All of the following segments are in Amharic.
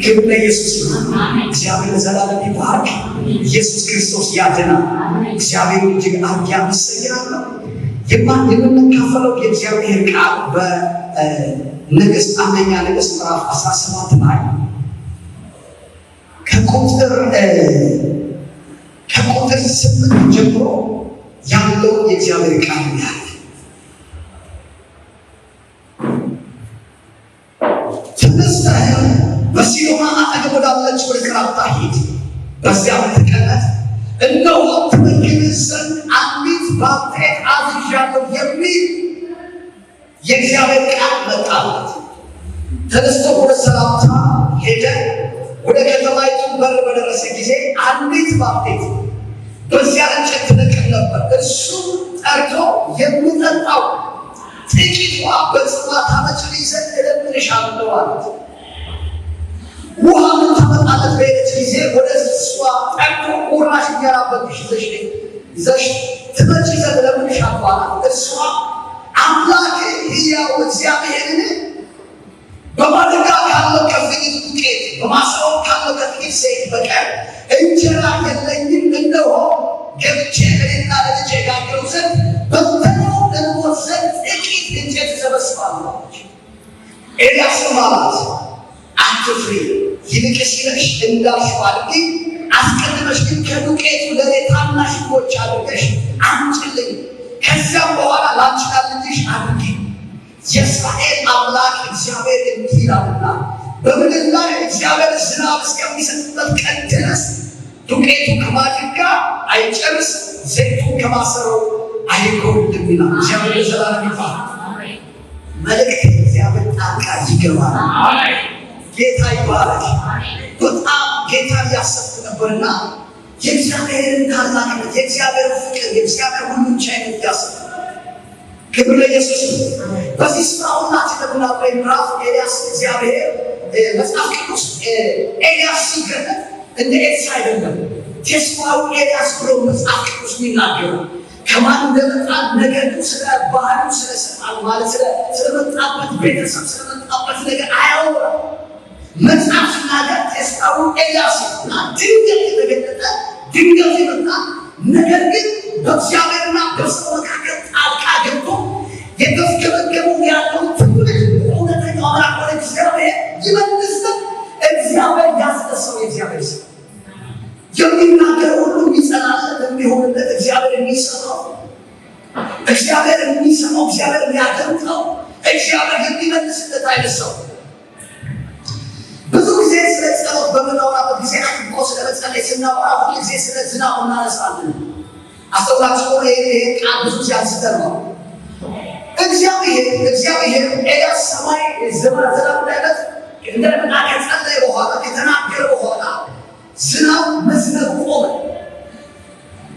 ክብር ለኢየሱስ ይሁን። እግዚአብሔር ዘላለም ይባርክ። ኢየሱስ ክርስቶስ ያድናል። እግዚአብሔር እጅግ አድርጌ አመሰግናለሁ። የምንካፈለው የእግዚአብሔር ቃል በንግሥት አንደኛ ነገሥት ምዕራፍ 17 ላይ ከቁጥር 8 ጀምሮ ያለው የእግዚአብሔር ቃል ያለ ተነስተህ በሲዶና አጠገብ ወዳለች ወደ ሰራፕታ ሂድ፣ በዚያም ተቀመጥ፣ እነሆ ትመግብህ ዘንድ አንዲት ባልቴት አዝዣለሁ የሚል የእግዚአብሔር ቃል መጣለት። ተነስቶ ወደ ሰራፕታ ሄደ። ወደ ከተማይቱ በር በደረሰ ጊዜ አንዲት ባልቴት በዚያ እንጨት ትነቅል ነበር። እርሱ ጠርቶ የምጠጣው ጥቂት ውሃ በጽዋ ታመጭልኝ ዘንድ እለምንሻለሁ አላት። ውሃ ታመጣለት በሄደች ጊዜ ወደ እርሷ ጠርቶ ቁራሽ እንጀራ በእጅሽ ይዘሽ ትመጪ ዘንድ እለምንሻለሁ አላት። እርሷ አምላክ ሕያው እግዚአብሔርን በማድጋ ካለው ከፍቂት ዱቄት በማሰሮ ካለው ከጥቂት ዘይት በቀር እንጀራ የለኝም፣ እነሆ ገብቼ እኔና ለልጄ ጋግረው ዘንድ በተነው እንሞት ዘንድ ጥቂት እንጨት እሰበስባለሁ። ኤልያስም አላት፣ አትፍሪ፣ ይልቅስ ሄደሽ እንዳልሽው አድርጊ፣ አስቀድመሽ ግን ከዱቄቱ ለእኔ ታናሽ እንጎቻ አድርገሽ አምጪልኝ፣ ከዚያም በኋላ ላንቺና ልጅሽ አድርጊ። የእስራኤል አምላክ እግዚአብሔር እንዲህ ይላልና በምድር ላይ እግዚአብሔር ዝናብ እስከሚሰጥበት ቀን ድረስ ዱቄቱ ከማድጋ አይጨርስ፣ ዘይቱ ከማሰሮው አይጎድልም ይላል። እግዚአብሔር ዘላለም ይባርክ። መልእክት እግዚአብሔር ጣልቃ ይገባል። ጌታ ይባረክ። በጣም ጌታ እያሰብኩ ነበርና የእግዚአብሔርን ታላቅነት፣ የእግዚአብሔር ፍቅር፣ የእግዚአብሔር ሁሉን ቻይነት እያሰብኩ ክብር ለኢየሱስ። በዚህ ስፍራ ሁላችን ለምናውቀው ምዕራፍ ኤልያስ እግዚአብሔር መጽሐፍ ቅዱስ ኤልያስ ሲገለጥ እንደ ኤልሳ አይደለም። ተስፋው ኤልያስ ብሎ መጽሐፍ ቅዱስ የሚናገሩ ከማን እንደመጣ ነገር ስለ ባህሉ ስለ ስልጣን ማለት ስለመጣበት ቤተሰብ ስለመጣበት ነገር አያወራም። መጽሐፍ ሲናገር ተስፋው ኤልያስ እና ድንገት የተገለጠ ድንገት የመጣ ነገር ግን በእግዚአብሔርና በሰው መካከል ጣልቃ ገብቶ የተስገበገቡ ያለው ትውልድ እውነተኛው አምላክ ወደ እግዚአብሔር ይመልስ ዘንድ እግዚአብሔር ያስነሳው የእግዚአብሔር ሰው የሚናገር ሁሉ የሚጸናለት የሚሆንለት እግዚአብሔር የሚሰማው እግዚአብሔር የሚያደምጠው እግዚአብሔር የሚመልስለት አይነት ሰው። ብዙ ጊዜ ስለ ጸሎት በምናወራበት ጊዜ አጥብቆ ስለ መጸለይ ስናወራ ሁሉ ጊዜ ስለ ዝናብ እናነሳለን። አስተውላችሁ ሆነ ይሄ ቃል ብዙ ጊዜ አንስተን ነው። እግዚአብሔር ኤልያስ ሰማይ ዝናብ እንዳይመጣ እንደምና ከጸለየ በኋላ ከተናገረ በኋላ ዝናብ መዝነብ ቆመ።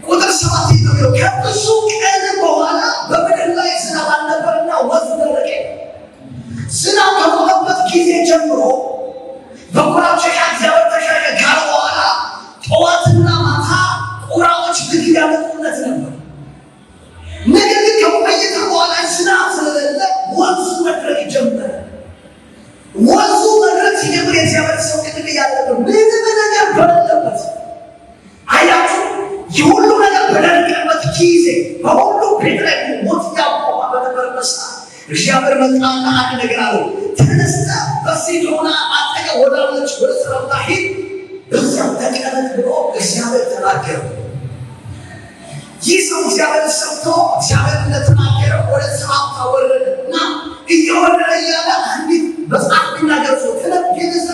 ቁጥር 7 ነው የሚለው ከብዙ ቀን በኋላ በምድር ላይ ዝናብ አልነበርና ወንዝ ደረቀ። ዝናብ ከቆመበት ጊዜ ጀምሮ በኩራቸው እግዚአብሔር ተሻገ ካለ በኋላ ጠዋትና ማታ ቁራዎች ምግብ ያመጡለት ነበር። ነገር ግን ከቆይታ በኋላ ዝናብ ስለሌለ ወንዙ መድረቅ ጀመረ። ወንዙ መድረቅ ሲጀምር የእግዚአብሔር ሰው ቅድም እያለበት ምንም ነገር በሌለበት አያችሁ፣ የሁሉ ነገር በደረቀበት ጊዜ በሁሉ ቤት ላይ ሞት ያቆማ በነበረበት ሰዓት እግዚአብሔር መጣና አንድ ነገር አለው። ተነስተህ በሲዶና አጠገብ ወዳለች ወደ ሰራፕታ ሂድ፣ በዚያም ተቀመጥ ብሎ እግዚአብሔር ተናገረ። ይህ ሰው እግዚአብሔር ሰምቶ እግዚአብሔር እንደተናገረ ወደ ሰራፕታ ወረደና እየወረደ እያለ አንዲት መጽሐፍ ቢናገር ሰው ተለብየዘ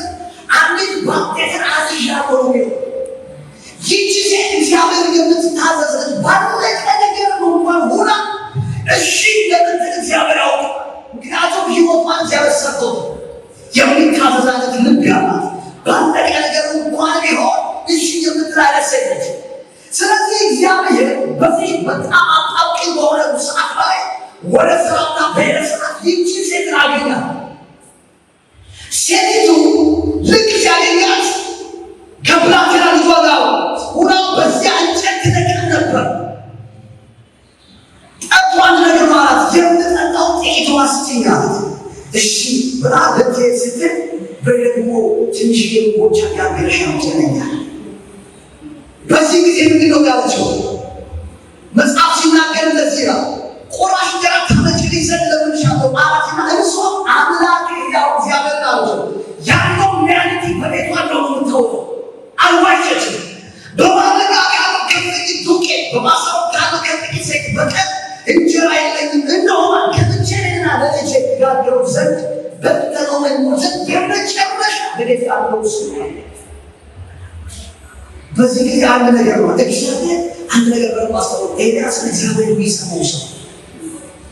አንዲት ባልቴትን አዝዣለሁ ነው። ይህች ሴት እግዚአብሔር የምትታዘዘን ባለቀ ነገር እንኳን ሆና እሺ እንደምትል እግዚአብሔር ያውቅ። ምክንያቱም ሕይወቷን እግዚአብሔር ሰጥቶት የሚታዘዛለት ልብ ያላት ባለቀ ነገር እንኳን ቢሆን እሺ የምትል አይነት ሴት ነች። ስለዚህ እግዚአብሔር በዚህ በጣም አጣብቂኝ በሆነ ሰዓት ላይ ወደ ሰራፕታ በሄደ ሰዓት ይህቺ ሴትን አገኛት። ሴቲቱ ልክ ሲያገኛት ከብላቴና ልጇ ጋር ሁናው በዚያ እንጨት ትነቅል ነበር። ጠጧን ነገር ማለት የምጠጣው ጥቂት ዋስጭኝ አላት። እሺ ብላ ልትሄድ ስትል በደግሞ ትንሽ የቦቻ ጋገረሻ ይመስለኛል። በዚህ ጊዜ ምንድን ነው ያለችው? መጽሐፍ ሲናገር እንደዚህ ነው፣ ቆራሽ እንጀራ ታመጭልኝ ዘንድ ለምንሻለሁ አላትና እርሷ አምላኬ ያው እግዚአብሔር አለችው። ያለው ሪያሊቲ በቤቷ ነው የምትወጣው። አልዋሸችም። በማለዳ ካለው ከጥቂት ዱቄት በማሰሮ ካለው ከጥቂት ዘይት በቀር እንጀራ የለኝም፣ እነሆ ከብቻዬንና ለልጄ ጋግረው ዘንድ በተጠለው ዘንድ የመጨረሻ በቤት ያለው እሱ ነው። በዚህ ጊዜ አንድ ነገር ነው እግዚአብሔር አንድ ነገር በማስተዋል ኤልያስ እግዚአብሔር የሚሰማው ሰው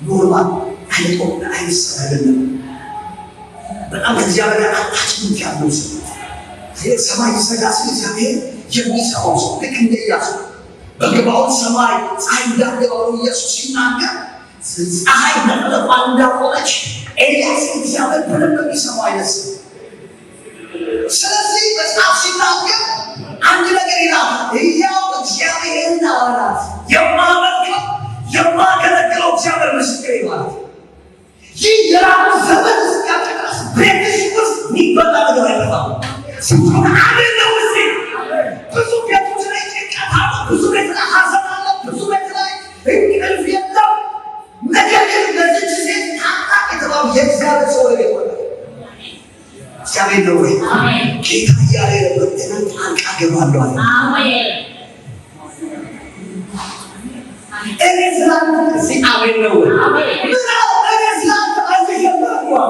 ኖርማል አይቆምና አይሰራልም። በጣም እግዚአብሔር አታችሁት ያለው ሰው ሰማይ ሰጋ እግዚአብሔር የሚሰማው ሰው ልክ እንደ ኢያሱ በግባውን ሰማይ ፀሐይ እንዳገባው ኢየሱስ ሲናገር ፀሐይ መጥለቋ እንዳቆመች ኤልያስ እግዚአብሔር በደንብ የሚሰማው አይነት ሰው። ስለዚህ መጽሐፍ ሲናገር አንድ ነገር ይላል፣ ሕያው እግዚአብሔርን አወራት የማመልከው የማገለግለው እግዚአብሔር ምስክሬ ማለት ይህ የራሱ ዘመን እስኪያጨረስ ቤትሽ ውስጥ የሚበላ ነገር አይጠፋም። ሲሆን አሜን ነው። እዚህ ብዙ ቤቶች ላይ ጭንቀት አለ፣ ብዙ ቤት ላይ ሐዘን አለ፣ ብዙ ቤት ላይ እንቅልፍ የለም። ነገር ግን ለዚች ሴት ታላቅ የተባሉ የእግዚአብሔር ሰው ቤት ወለ እግዚአብሔር ነው ወይ ጌታ እያለ ነበር። ጣልቃ ገባለሁ አለ። እኔ ስላንተ እዚህ አሜን ነው ወይ ምናው እኔ ስላንተ አልተሸማለሁ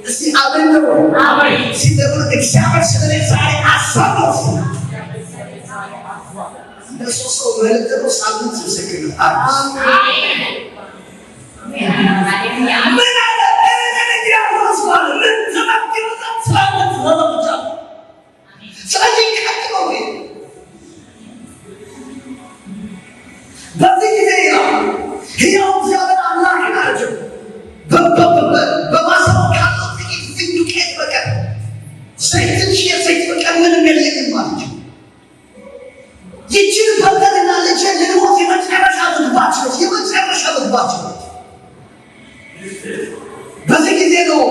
እስቲ አሜን ነው ወይ ሲደብር እግዚአብሔር ስለኔ ዛሬ አሰበው ለሶስት ሰው መልእክት ነው። ሳምንት ምስክር አሜን ምን አለ እኔ ያወስዋል ምን ተመክሮ ሳምንት ወለቻ ስለዚህ ከጥሎ በዚህ ጊዜ ሕያው እግዚአብሔር አምላክ ናቸው። በማሰሮ ካለው ጥቂት ዱቄት በቀር ዘይት የዘይት በቀር ምንም የለኝም አለችው። ይችን በቀልና ልጄ ልሞት የመጨረሻ ምግባችን የመጨረሻ ምግባችን። በዚህ ጊዜ ነው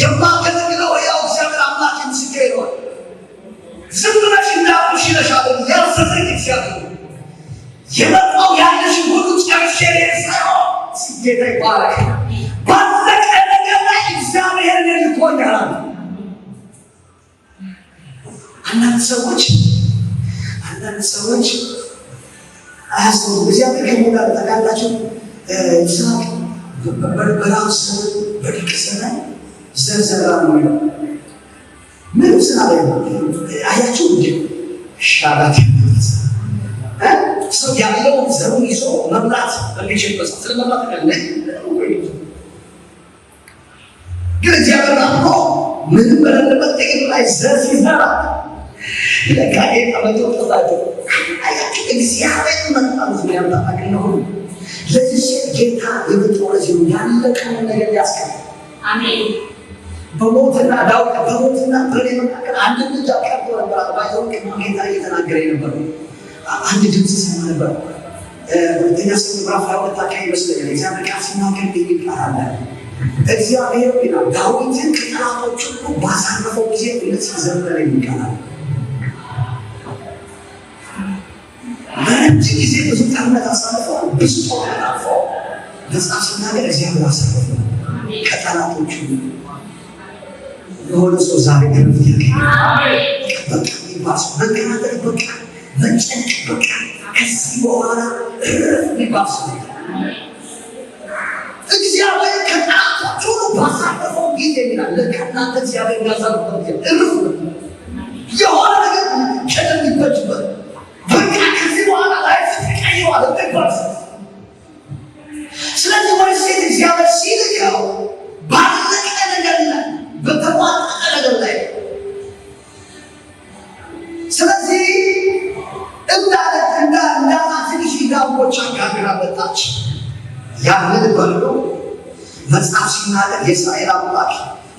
የማገለግለው ሕያው እግዚአብሔር አምላክ ምስክሬ ነው። ዝም ብለሽ እንዳልኩሽ ይለሻል ያዘዘኝ እግዚአብሔር የመጣው ያለሽ ሁሉ ጨርሼ ሳይሆን ጌታ ይባረክ። ባለቀ ነገር ላይ እግዚአብሔር ልኮኛል። አንዳንድ ሰዎች አያስተውሉ። እግዚአብሔር ከሞላ ተቃላቸው ይስሐቅ በራብ ዘመን በድርቅ ዘመን ዘርዘራ ነው የሚለው ምንም ስናለ አያቸው እንጂ ሻላት ሰው ያለውን ዘሩን ይዞ መብላት በሚችልበት ስለ መብላት ቀለ ግን እግዚአብሔር አምሮ ምንም በሌለበት ጥቂት ላይ ዘር ሲዘራ ለካዬ ተመቶ ተዛቸው አያችሁ እግዚአብሔር መጣሉት ያምጣቅ ነው። ለዚህ ጌታ የመጣው ለዚህ ያለቀውን ነገር ያስቀር። አሜን። በሞትና ዳዊት በሞትና በኔ መካከል አንድ ልጅ አቀርቦ ነበር። ባይሆን ጌታ እየተናገረ ነበር። አንድ ድምፅ ሰማ ነበር። ሁለተኛ ምዕራፍ 22 አካባቢ ይመስለኛል። እግዚአብሔር ቃል ሲናገር የሚል ቃል አለ። እግዚአብሔር ይላል ዳዊትን ከጠላቶቹ ሁሉ ባሳረፈው ጊዜ እነዚህ ዘመረ ይቃላል። በረጅም ጊዜ ብዙ ጦርነት አሳልፈዋል። ብዙ ጦርነት አልፈው መጽሐፍ ሲናገር እግዚአብሔር አሳረፈው ከጠላቶቹ የሆነ ሰው ዛሬ ገረፍ ያገኛል። በቃ ይባስ መንከራተት በቃ መጨነቅ በቃ ከዚህ በኋላ ይባስ እግዚአብሔር ከጠላቶቹ ሁሉ ባሳረፈው ጊዜ ይላል። ለከናንተ እግዚአብሔር ያሳረፈው ጊዜ እርፍ የሆነ ነገር ከደም ይበጅበት በቃ ከዚህ በኋላ ላይ ተቀይሯል ይባስ። ስለዚህ ወይስ እግዚአብሔር ሲልከው ባለቀ ነገር ላይ በተሟጠጠ ነገር ላይ ስለዚህ እንዳላ ትንሽ ዳቦች አጋግራ መጣች። ያንን በሉ መጽሐፍ ሲናገር የእስራኤል አምላክ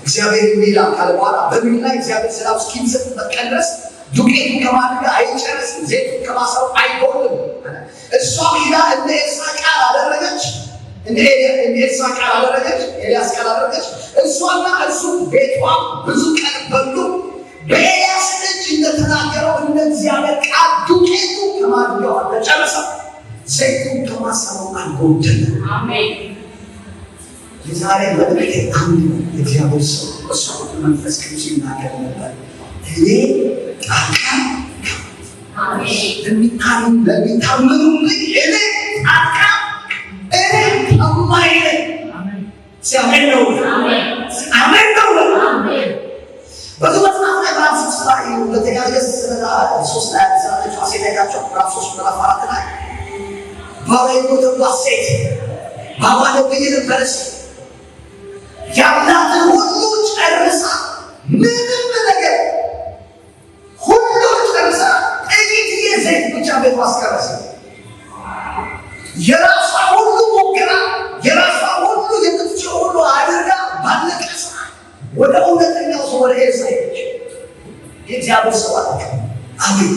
እግዚአብሔር የሚላ ካለ በኋላ በምን ላይ እግዚአብሔር ዝናብ እስኪዘንብበት ቀን ድረስ ዱቄቱ ከማድጋ አይጨርስም፣ ዘይቱ ከማሰሮ አይጎልም። እሷ ሂዳ እንደ ኤልሳዕ ቃል አደረገች። እንደ ኤልሳ ቃል አደረገች፣ ኤልያስ ቃል አደረገች። እሷና እሱ ቤቷ ብዙ ቀን በሉ። በኤልያስ እጅ እንደተናገረው እንደ እግዚአብሔር ቃል ዱቄቱ ከማድጋው ተጨረሰ፣ ዘይቱን ከማሰራው አልጎደለ። አሜን። የዛሬ መልእክቴ አንድ ነው። የእግዚአብሔር ሰው እሱ መንፈስ ቅዱስ ይናገር ነበር። እኔ ጣልቃ ለሚታመኑልኝ እኔ ጣልቃ ታማኝ ነኝ። ሲያሜን ነው። አሜን ነው። በዚህ መጽሐፍ ላይ ምዕራፍ 3 ላይ ሁለተኛ ነገሥት 3 ላይ ያለችው ሴት አይታችሁ ምዕራፍ 3 ምዕራፍ 4 ላይ ባሏ የሞተባት ሴት ባሏ ነብይ ነበረች። ያላትን ሁሉ ጨርሳ ምንም ነገር ሁሉ ጨርሳ ጥቂትዬ ዘይት ብቻ ቤቷ አስቀረች። የራሷ ሁሉ ሞክራ የራሷ ሁሉ የምትችለው ሁሉ አድርጋ ባለቀ ሰዓት ወደ እውነተኛው ሰው ወደ ኤልሳ ሄደች። የእግዚአብሔር ሰው አለች፣ አቤት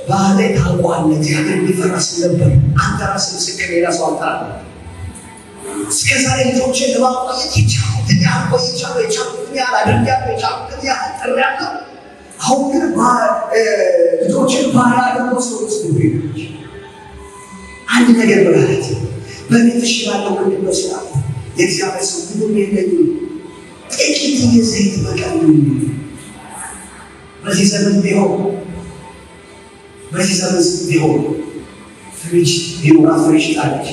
ባሌ ታውቋለህ፣ እግዚአብሔር የሚፈራ ነበር። አንተ ራስህ ምስክር፣ ሌላ ሰው አልጠራም። እስከ ዛሬ ልጆችን ለማቆየት የቻልኩትን ያህል ቆይቻለሁ፣ የቻልኩትን ያህል አድርጌያለሁ፣ የቻልኩትን ያህል ጥሬያለሁ። አሁን ግን ልጆችን ባሪያ አድርጎ ሰው ወስዶብኝ አንድ ነገር ብላለች። በቤትሽ ባለው ምንድን ነው ስላት፣ የእግዚአብሔር ሰው ምንም የለኝም፣ ጥቂትዬ ዘይት በቀን ነው። በዚህ ዘመን ቢሆን ፍሪጅ ቢኖራ ፍሪጅ ጣለች፣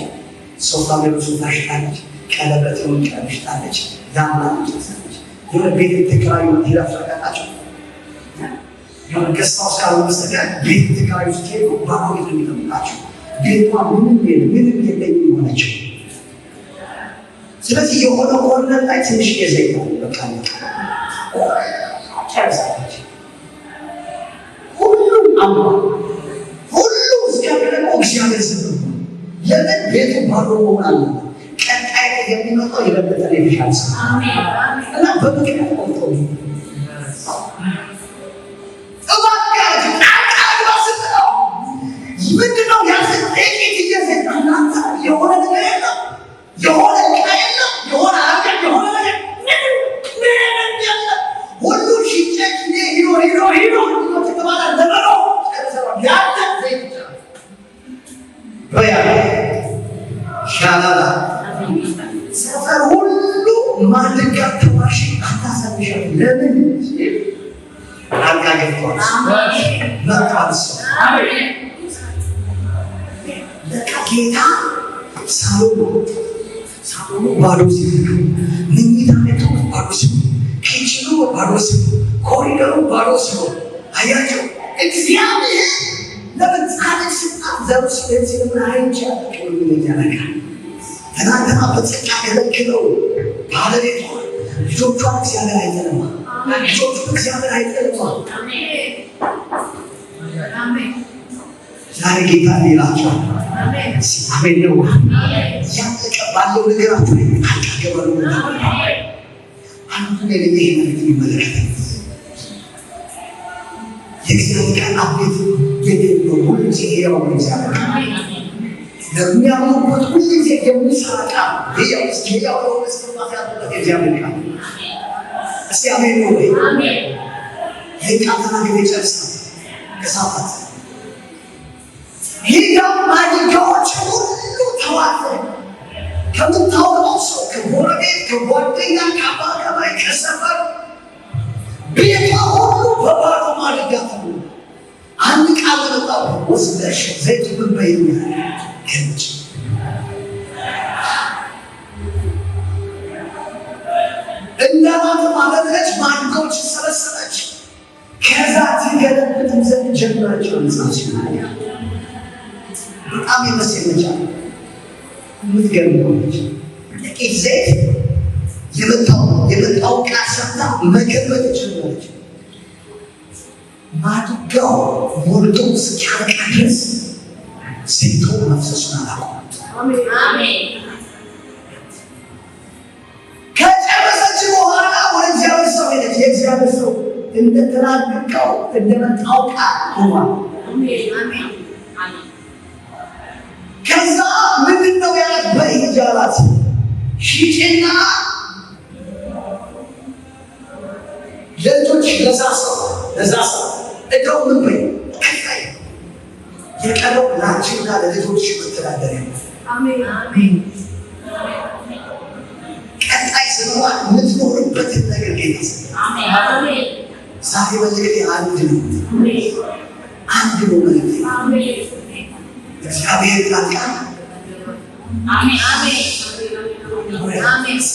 ሶፋ ቢኖር ታሽጣለች፣ ቀለበት ሆን ቀለበት ጣለች፣ ዳማ ትሰጣለች። የሆነ ቤት ተከራዩ ሄዳ ፈቃጣቸው የሆነ ገስታ ውስጥ ካሉ በስተቀር ቤት ተከራዩ ስትሄዱ ባዶ ቤት የሚጠብቃቸው ቤቷ ምንም የለኝም የሆነችው። ስለዚህ የሆነ ኮርነር ላይ ትንሽ የዘይት ነው በቃ ጨርሳለች። ሁሉም እስኪያደረገው እግዚአብሔር ዝም ብሎ ለምን ቤቱ ባዶ መሆን አለበት? ቀጣይ ላይ የሚመጣው የበለጠ የተሻለ ሰው እና በምክንያት ቆርጦ ምንድነው ያልተጠቂት እየዘት እናንተ የሆነ ነገር የለም፣ የሆነ ዕቃ የለም፣ የሆነ አገር የሆነ ነገር ምንም የለም። ሁሉ ሽጨት ሂዶ ተባላ ለበሮ ያለ ዘይት በያ ሻላላ ሰፈር ሁሉ ማድጋ ተዋሽ አታሳብሻል። ለምን አልጋ ገብቷል መጥቷል ሰው ጌታ ሳሎኑ ባዶ ሲሆን፣ መኝታ ቤቱ ባዶ ሲሆን፣ ኪችኑ ባዶ ሲሆን፣ ኮሪደሩ ባዶ ሲሆን፣ አያቸው እግዚአብሔር ለምን ጻድቅ ስልጣን ዘሩ ስለዚህ ለምን አይቻል ያደርጋል። ትናንትና በጸጋ ያገለግለው ባለቤቷ ልጆቿን እግዚአብሔር አይጠልማ፣ ልጆቹን እግዚአብሔር አይጠልማ። ዛሬ ጌታ ሌላቸው አሜን ነው። ያለቀ ባለው ነገራችሁ ላይ አልቀበሉ አንዱ ነገር ይሄ ማለት ይመለከታል። የእግዚአብሔር ቃል አቤት የደለው ሁሉ ጊዜ ያው እግዚአብሔር ለሚያምኑበት ሁሉ ጊዜ የሚሰራ ቃል ያው ያው መስማት ያለበት የእግዚአብሔር ቃል እስቲ አሜን ነው ወይ? አሜን። ይሄ ቃል ተናግሬ ጨርሳለሁ። ከሳፋት ሂዳው ማድጋዎች ሁሉ ተዋጠ። ከምታውቀው ሰው ከጎረቤት፣ ከጓደኛ፣ ከአባከባይ፣ ከሰፈር ቤቷ ሁሉ በባዶ ማድጋ ተሞላ። አንድ ቃል መጣ፣ ወስደሽ ዘይት ምን በይኝ ከንጭ እናት ማለች። ማድጋዎች ሰበሰበች። ከዛ ትገለብጥም ዘንድ ጀመረች። ወንጻች በጣም የመሰለቻል የምትገርም ሆነች። ጥቂት ዘይት የመጣው ቃል ሰምታ መገመት ጀመረች። ማድጋው ሞልቶ እስኪያበቃ ድረስ ዘይቱ መፍሰሱን አላቆመም። ከጨረሰች በኋላ ወደ እግዚአብሔር ሰው ሄደች። የእግዚአብሔር ሰው እንደተናገረው እንደመጣው ቃል ሆኗል። ከዛ ምንድነው በይ ሂጂ አላት። ሂጂና ለልጆች ለዛ ሰው እንደው ምን በይ ቀጣይ የቀረው ላንቺና ለልጆች መተዳደሪያ ነው። አሜን። ቀጣይ ስለሆነ የምትኖርበትን ነገር ጌታ አሜን። ዛሬ መልእክቴ አንድ ነው። አንድ ነው መልእክቴ። እግዚአብሔር ጣልቃ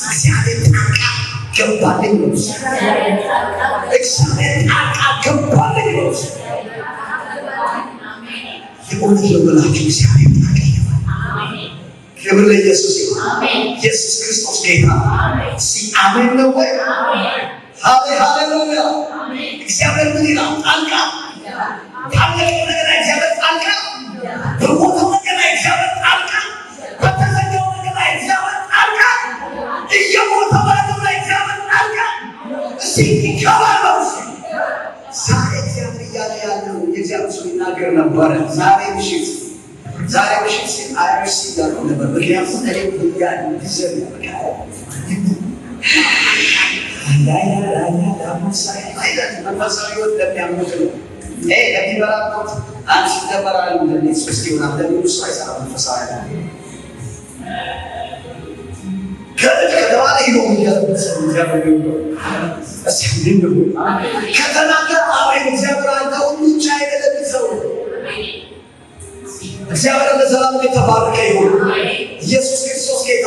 እግዚአብሔር ጣልቃ ገባልኝ ነው። እግዚአብሔር ጣልቃ ገባልኝ ነው። የእውነት ነው ብላችሁ እግዚአብሔር ጣልቃ ይገባል። ክብር ለኢየሱስ ይሁን። ኢየሱስ ክርስቶስ ጌታ አሜን ነው ወይ? ሃሌሉያ። እግዚአብሔር ምን ይላል? ጣልቃ ታለቀው ነገር ላይ እግዚአብሔር ጣልቃ፣ በሞተው ነገር ላይ እግዚአብሔር ጣልቃ፣ በተዘጋው ነገር ላይ እግዚአብሔር ጣልቃ፣ እየሞተ ባለው ላይ እግዚአብሔር ጣልቃ። እስቲ ይከባለው። ዛሬ እግዚአብሔር እያለ ያለው የእግዚአብሔር ሰው ይናገር ነበረ። ዛሬ ምሽት አይርሲ እያልኩ ነበር። ምክንያቱም እኔ ብያል ጊዜር መንፈሳዊ ህይወት ለሚያምኑት ነው። ለሚበራበት አንድ ሲደመራል ሶስት ይሆናል ለሚሉ ሰው አይሰራ መንፈሳዊ ከተባለ ሂዶ የሚገርበት ሰው እግዚአብሔር ከተናገር አሁን እግዚአብሔር አንተ ሁሉ ብቻ አይደለም ሰው እግዚአብሔር ለዘላለም የተባረከ ይሁን። ኢየሱስ ክርስቶስ ጌታ።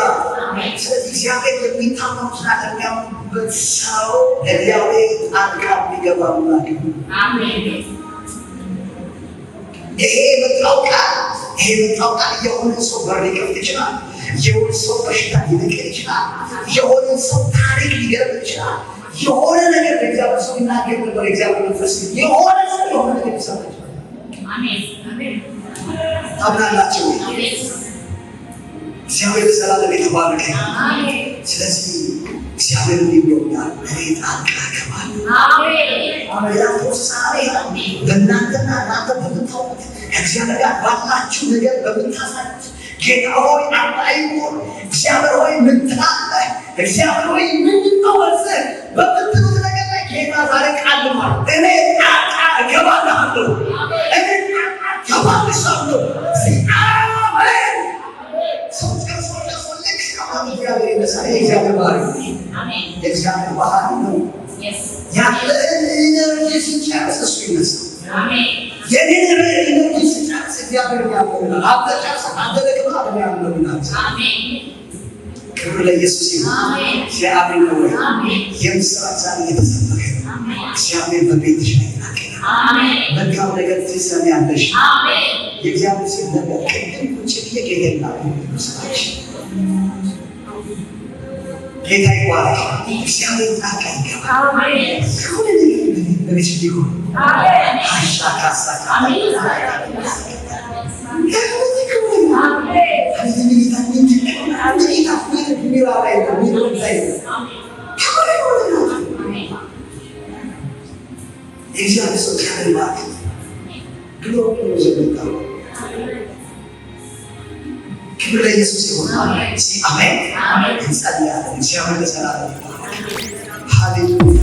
ስለዚህ እግዚአብሔር የሚታመኑትና ለሚያምኑበት ሰው እግዚአብሔር ጣልቃ የሚገባ አምላክ ነው። ይሄ የመጣው ቃል የሆነ ሰው በር ሊከፍት ይችላል። የሆነ ሰው በሽታ ሊነቅል ይችላል። የሆነ ሰው ታሪክ ሊገርም ይችላል። የሆነ ነገር ለእግዚአብሔር ሰው ይናገር ነበር። እግዚአብሔር መንፈስ የሆነ ሰው የሆነ ነገር ይሰማ ይችላል። ታምናላችሁ? እግዚአብሔር ዘላለም የተባረከ። ስለዚህ እግዚአብሔር ይወዳል። እኔ ጣልቃ እገባለሁ። በእናንተና እናንተ በምታውቁት ከእግዚአብሔር ጋር ባላችሁ ነገር በምታሳዩት ጌታ ሆይ አታይሆን እግዚአብሔር ሆይ ምን ትላለህ? እግዚአብሔር ሆይ ምንድን ነው ወሰን በምትሉት ነገር ላይ ጌታ ዛሬ ቃል ልሟል። እኔ ጣልቃ እገባለሁ። እኔ ጣልቃ እገባለሁ። አሜን። ሰው ጨርሶ ልክ አሁን እግዚአብሔር ይመስላል። የእግዚአብሔር ባህሪ የእግዚአብሔር ባህሪ ነው። ያለን ኢነርጂ ሲጨርስ እሱ ይመስላል። የኔን ኢነርጂ ሲጨርስ እግዚአብሔር ያለውና አንተ ጨርሰህ አንተ ደግሞ አብረን ያለውና ክብር ለኢየሱስ ይሁን። እግዚአብሔር ነው። የምስራች ዛሬ የተሰበከ እግዚአብሔር በቤትሽ ላይ ይናገራል። መልካም ነገር ትሰሚያለሽ። የእግዚአብሔር ሴት ነገር ቅድም ቁጭ ብዬ ጌታ ይመስላች ጌታ ይባረክ። እግዚአብሔር ጣልቃ ይገባል። ከሆነ ነገር ሊሆን እግዚአብሔር ሰው ያደርጋል ብሎ ክብር ለኢየሱስ ይሁን። አሜን። እንጸልያለን። እግዚአብሔር ለዘላለም ሃሌሉያ